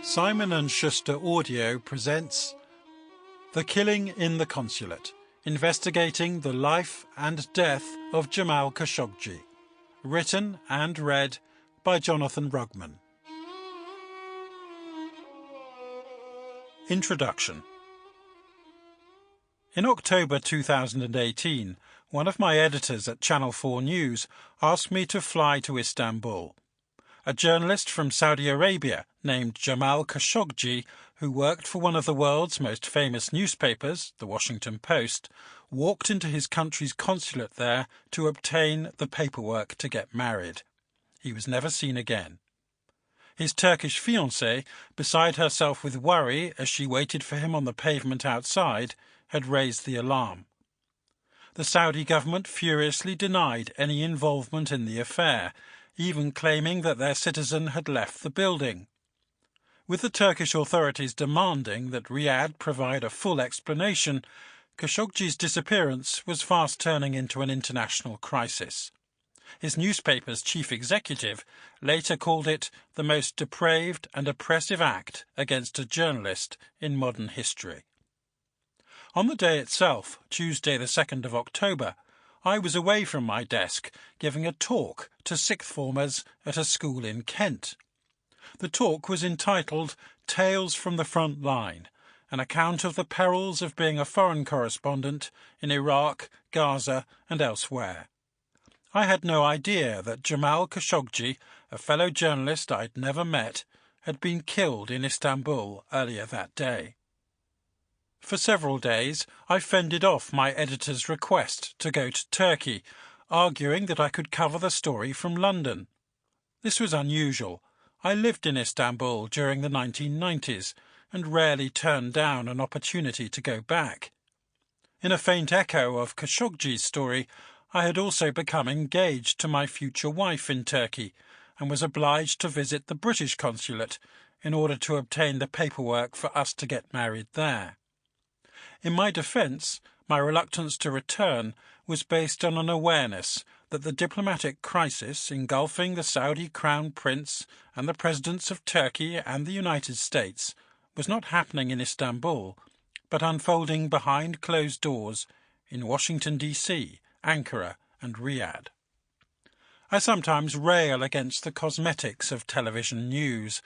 Simon & Schuster Audio presents The Killing in the Consulate, investigating the life and death of Jamal Khashoggi, written and read by Jonathan Rugman. Introduction. In October 2018, one of my editors at Channel 4 News asked me to fly to Istanbul. A journalist from Saudi Arabia named Jamal Khashoggi, who worked for one of the world's most famous newspapers, The Washington Post, walked into his country's consulate there to obtain the paperwork to get married. He was never seen again. His Turkish fiancée, beside herself with worry as she waited for him on the pavement outside, had raised the alarm. The Saudi government furiously denied any involvement in the affair, even claiming that their citizen had left the building. With the Turkish authorities demanding that Riyadh provide a full explanation, Khashoggi's disappearance was fast turning into an international crisis. His newspaper's chief executive later called it the most depraved and oppressive act against a journalist in modern history. On the day itself, Tuesday the 2nd of October, I was away from my desk giving a talk to sixth formers at a school in Kent. The talk was entitled Tales from the Front Line, an account of the perils of being a foreign correspondent in Iraq, Gaza and elsewhere. I had no idea that Jamal Khashoggi, a fellow journalist I'd never met, had been killed in Istanbul earlier that day. For several days, I fended off my editor's request to go to Turkey, arguing that I could cover the story from London. This was unusual. I lived in Istanbul during the 1990s and rarely turned down an opportunity to go back. In a faint echo of Khashoggi's story, I had also become engaged to my future wife in Turkey and was obliged to visit the British consulate in order to obtain the paperwork for us to get married there. In my defence, my reluctance to return was based on an awareness that the diplomatic crisis engulfing the Saudi Crown Prince and the presidents of Turkey and the United States was not happening in Istanbul, but unfolding behind closed doors in Washington, D.C., Ankara and Riyadh. I sometimes rail against the cosmetics of television news,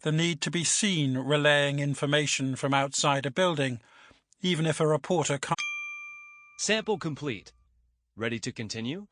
the need to be seen relaying information from outside a building, even if a reporter can't. Sample complete. Ready to continue?